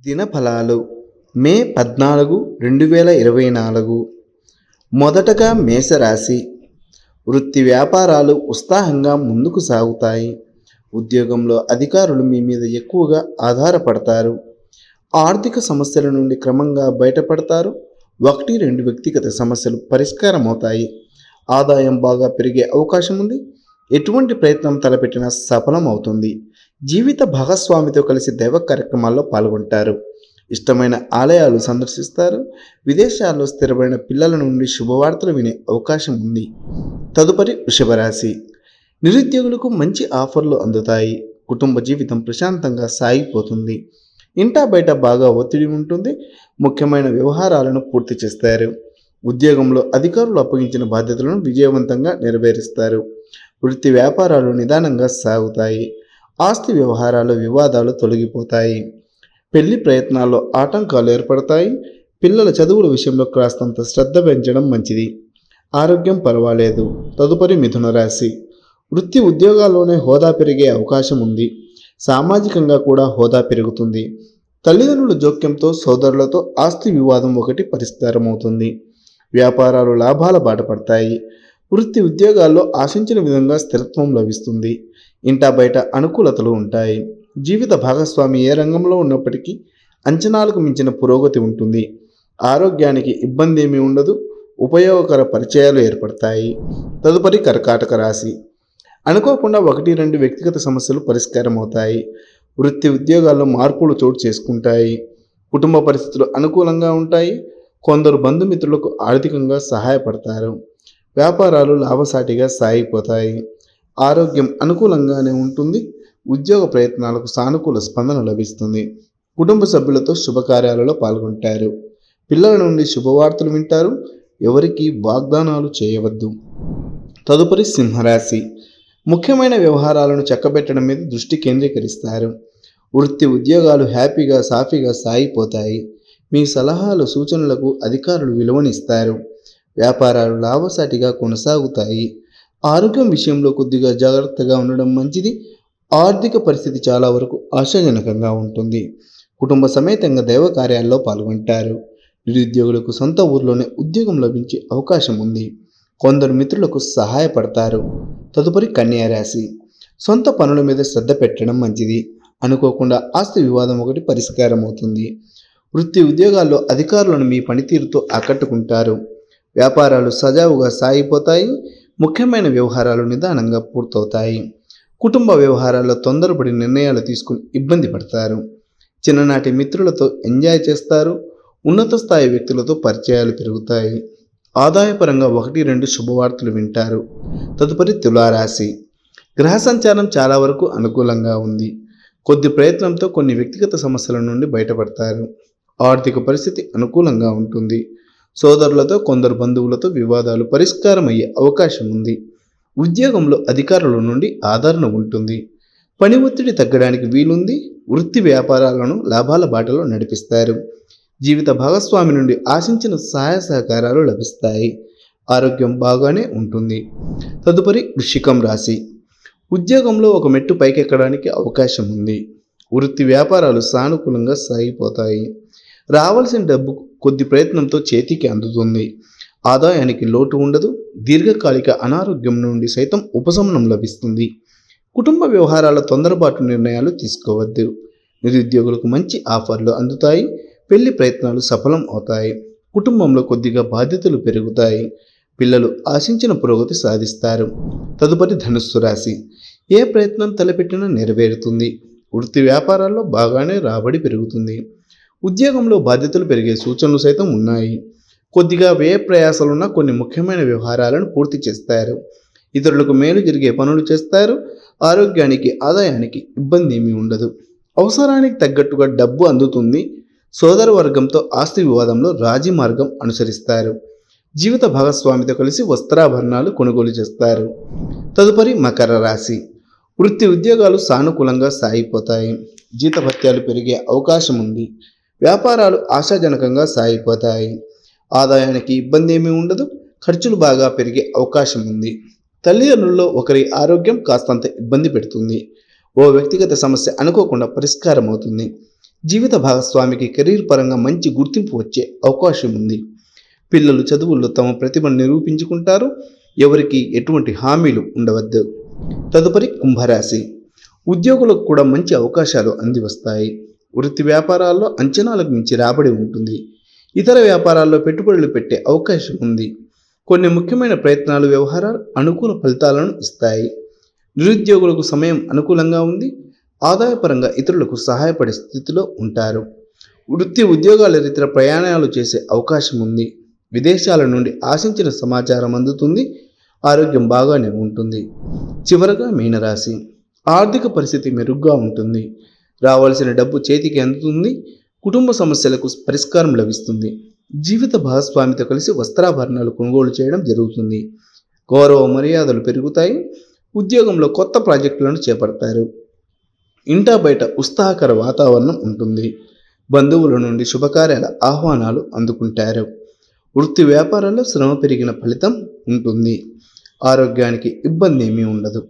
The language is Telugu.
దినఫలాలు మే 14, 2024. మొదటగా మేషరాశి. వృత్తి వ్యాపారాలు ఉత్సాహంగా ముందుకు సాగుతాయి. ఉద్యోగంలో అధికారులు మీ మీద ఎక్కువగా ఆధారపడతారు. ఆర్థిక సమస్యల నుండి క్రమంగా బయటపడతారు. 1-2 వ్యక్తిగత సమస్యలు పరిష్కారం అవుతాయి. ఆదాయం బాగా పెరిగే అవకాశం ఉంది. ఎటువంటి ప్రయత్నం తలపెట్టినా సఫలం అవుతుంది. జీవిత భాగస్వామితో కలిసి దైవ కార్యక్రమాల్లో పాల్గొంటారు. ఇష్టమైన ఆలయాలు సందర్శిస్తారు. విదేశాల్లో స్థిరమైన పిల్లల నుండి శుభవార్తలు వినే అవకాశం ఉంది. తదుపరి వృషభ రాశి. నిరుద్యోగులకు మంచి ఆఫర్లు అందుతాయి. కుటుంబ జీవితం ప్రశాంతంగా సాగిపోతుంది. ఇంటా బయట బాగా ఒత్తిడి ఉంటుంది. ముఖ్యమైన వ్యవహారాలను పూర్తి చేస్తారు. ఉద్యోగంలో అధికారులు అప్పగించిన బాధ్యతలను విజయవంతంగా నెరవేరుస్తారు. వృత్తి వ్యాపారాలు నిదానంగా సాగుతాయి. ఆస్తి వ్యవహారాలు వివాదాలు తొలగిపోతాయి. పెళ్లి ప్రయత్నాల్లో ఆటంకాలు ఏర్పడతాయి. పిల్లల చదువుల విషయంలో కాస్తంత శ్రద్ధ పెంచడం మంచిది. ఆరోగ్యం పర్వాలేదు. తదుపరి మిథున రాశి. వృత్తి ఉద్యోగాల్లోనే హోదా పెరిగే అవకాశం ఉంది. సామాజికంగా కూడా హోదా పెరుగుతుంది. తల్లిదండ్రుల జోక్యంతో సోదరులతో ఆస్తి వివాదం ఒకటి పరిష్కారం అవుతుంది. వ్యాపారాలు లాభాల బాట పడతాయి. వృత్తి ఉద్యోగాల్లో ఆశించిన విధంగా స్థిరత్వం లభిస్తుంది. ఇంటా బయట అనుకూలతలు ఉంటాయి. జీవిత భాగస్వామి ఏ రంగంలో ఉన్నప్పటికీ అంచనాలకు మించిన పురోగతి ఉంటుంది. ఆరోగ్యానికి ఇబ్బంది ఏమీ ఉండదు. ఉపయోగకర పరిచయాలు ఏర్పడతాయి. తదుపరి కర్కాటక రాశి. అనుకోకుండా 1-2 వ్యక్తిగత సమస్యలు పరిష్కారం అవుతాయి. వృత్తి ఉద్యోగాల్లో మార్పులు చోటు చేసుకుంటాయి. కుటుంబ పరిస్థితులు అనుకూలంగా ఉంటాయి. కొందరు బంధుమిత్రులకు ఆర్థికంగా సహాయపడతారు. వ్యాపారాలు లాభసాటిగా సాగిపోతాయి. ఆరోగ్యం అనుకూలంగానే ఉంటుంది. ఉద్యోగ ప్రయత్నాలకు సానుకూల స్పందన లభిస్తుంది. కుటుంబ సభ్యులతో శుభకార్యాలలో పాల్గొంటారు. పిల్లల నుండి శుభవార్తలు వింటారు. ఎవరికి వాగ్దానాలు చేయవద్దు. తదుపరి సింహరాశి. ముఖ్యమైన వ్యవహారాలను చక్కబెట్టడం మీద దృష్టి కేంద్రీకరిస్తారు. వృత్తి ఉద్యోగాలు హ్యాపీగా సాఫీగా సాగిపోతాయి. మీ సలహాలు సూచనలకు అధికారులు విలువనిస్తారు. వ్యాపారాలు లాభసాటిగా కొనసాగుతాయి. ఆరోగ్యం విషయంలో కొద్దిగా జాగ్రత్తగా ఉండడం మంచిది. ఆర్థిక పరిస్థితి చాలా వరకు ఆశాజనకంగా ఉంటుంది. కుటుంబ సమేతంగా దైవ కార్యాల్లో పాల్గొంటారు. నిరుద్యోగులకు సొంత ఊర్లోనే ఉద్యోగం లభించే అవకాశం ఉంది. కొందరు మిత్రులకు సహాయపడతారు. తదుపరి కన్యా రాశి. సొంత పనుల మీద శ్రద్ధ పెట్టడం మంచిది. అనుకోకుండా ఆస్తి వివాదం ఒకటి పరిష్కారం అవుతుంది. వృత్తి ఉద్యోగాల్లో అధికారులను మీ పనితీరుతో ఆకట్టుకుంటారు. వ్యాపారాలు సజావుగా సాగిపోతాయి. ముఖ్యమైన వ్యవహారాలు నిదానంగా పూర్తవుతాయి. కుటుంబ వ్యవహారాల్లో తొందరపడి నిర్ణయాలు తీసుకుని ఇబ్బంది పడతారు. చిన్ననాటి మిత్రులతో ఎంజాయ్ చేస్తారు. ఉన్నత స్థాయి వ్యక్తులతో పరిచయాలు పెరుగుతాయి. ఆదాయపరంగా 1-2 శుభవార్తలు వింటారు. తదుపరి తులారాశి. గ్రహ సంచారం చాలా వరకు అనుకూలంగా ఉంది. కొద్ది ప్రయత్నంతో కొన్ని వ్యక్తిగత సమస్యల నుండి బయటపడతారు. ఆర్థిక పరిస్థితి అనుకూలంగా ఉంటుంది. సోదరులతో కొందరు బంధువులతో వివాదాలు పరిష్కారం అయ్యే అవకాశం ఉంది. ఉద్యోగంలో అధికారుల నుండి ఆదరణ ఉంటుంది. పని ఒత్తిడి తగ్గడానికి వీలుంది. వృత్తి వ్యాపారాలను లాభాల బాటలో నడిపిస్తారు. జీవిత భాగస్వామి నుండి ఆశించిన సహాయ సహకారాలు లభిస్తాయి. ఆరోగ్యం బాగానే ఉంటుంది. తదుపరి వృశ్చికం రాశి. ఉద్యోగంలో ఒక మెట్టు పైకెక్కడానికి అవకాశం ఉంది. వృత్తి వ్యాపారాలు సానుకూలంగా సాగిపోతాయి. రావాల్సిన డబ్బు కొద్ది ప్రయత్నంతో చేతికి అందుతుంది. ఆదాయానికి లోటు ఉండదు. దీర్ఘకాలిక అనారోగ్యం నుండి సైతం ఉపశమనం లభిస్తుంది. కుటుంబ వ్యవహారాల తొందరపాటు నిర్ణయాలు తీసుకోవద్దు. నిరుద్యోగులకు మంచి ఆఫర్లు అందుతాయి. పెళ్లి ప్రయత్నాలు సఫలం అవుతాయి. కుటుంబంలో కొద్దిగా బాధ్యతలు పెరుగుతాయి. పిల్లలు ఆశించిన పురోగతి సాధిస్తారు. తదుపరి ధనుస్సు రాశి. ఏ ప్రయత్నం తలపెట్టినా నెరవేరుతుంది. వృత్తి వ్యాపారాల్లో బాగానే రాబడి పెరుగుతుంది. ఉద్యోగంలో బాధ్యతలు పెరిగే సూచనలు సైతం ఉన్నాయి. కొద్దిగా వ్యయ ప్రయాసాలున్న కొన్ని ముఖ్యమైన వ్యవహారాలను పూర్తి చేస్తారు. ఇతరులకు మేలు జరిగే పనులు చేస్తారు. ఆరోగ్యానికి ఆదాయానికి ఇబ్బంది ఏమీ ఉండదు. అవసరానికి తగ్గట్టుగా డబ్బు అందుతుంది. సోదర వర్గంతో ఆస్తి వివాదంలో రాజీ మార్గం అనుసరిస్తారు. జీవిత భాగస్వామితో కలిసి వస్త్రాభరణాలు కొనుగోలు చేస్తారు. తదుపరి మకర రాశి. వృత్తి ఉద్యోగాలు సానుకూలంగా సాగిపోతాయి. జీతభత్యాలు పెరిగే అవకాశం ఉంది. వ్యాపారాలు ఆశాజనకంగా సాగిపోతాయి. ఆదాయానికి ఇబ్బంది ఏమీ ఉండదు. ఖర్చులు బాగా పెరిగే అవకాశం ఉంది. తల్లిదండ్రుల్లో ఒకరి ఆరోగ్యం కాస్తంత ఇబ్బంది పెడుతుంది. ఓ వ్యక్తిగత సమస్య అనుకోకుండా పరిష్కారం అవుతుంది. జీవిత భాగస్వామికి కెరీర్ పరంగా మంచి గుర్తింపు వచ్చే అవకాశం ఉంది. పిల్లలు చదువుల్లో తమ ప్రతిభను నిరూపించుకుంటారు. ఎవరికి ఎటువంటి హామీలు ఉండవద్దు. తదుపరి కుంభరాశి. ఉద్యోగులకు కూడా మంచి అవకాశాలు అంది వస్తాయి. వృత్తి వ్యాపారాల్లో అంచనాలకు మించి రాబడి ఉంటుంది. ఇతర వ్యాపారాల్లో పెట్టుబడులు పెట్టే అవకాశం ఉంది. కొన్ని ముఖ్యమైన ప్రయత్నాలు వ్యవహారాలు అనుకూల ఫలితాలను ఇస్తాయి. నిరుద్యోగులకు సమయం అనుకూలంగా ఉంది. ఆదాయపరంగా ఇతరులకు సహాయపడే స్థితిలో ఉంటారు. వృత్తి ఉద్యోగాల రీత్యా ప్రయాణాలు చేసే అవకాశం ఉంది. విదేశాల నుండి ఆశించిన సమాచారం అందుతుంది. ఆరోగ్యం బాగానే ఉంటుంది. చివరగా మీనరాశి. ఆర్థిక పరిస్థితి మెరుగ్గా ఉంటుంది. రావాల్సిన డబ్బు చేతికి అందుతుంది. కుటుంబ సమస్యలకు పరిష్కారం లభిస్తుంది. జీవిత భాగస్వామితో కలిసి వస్త్రాభరణాలు కొనుగోలు చేయడం జరుగుతుంది. గౌరవ మర్యాదలు పెరుగుతాయి. ఉద్యోగంలో కొత్త ప్రాజెక్టులను చేపడతారు. ఇంటా బయట ఉత్సాహకర వాతావరణం ఉంటుంది. బంధువుల నుండి శుభకార్యాల ఆహ్వానాలు అందుకుంటారు. వృత్తి వ్యాపారాల్లో శ్రమ పెరిగిన ఫలితం ఉంటుంది. ఆరోగ్యానికి ఇబ్బంది ఏమీ ఉండదు.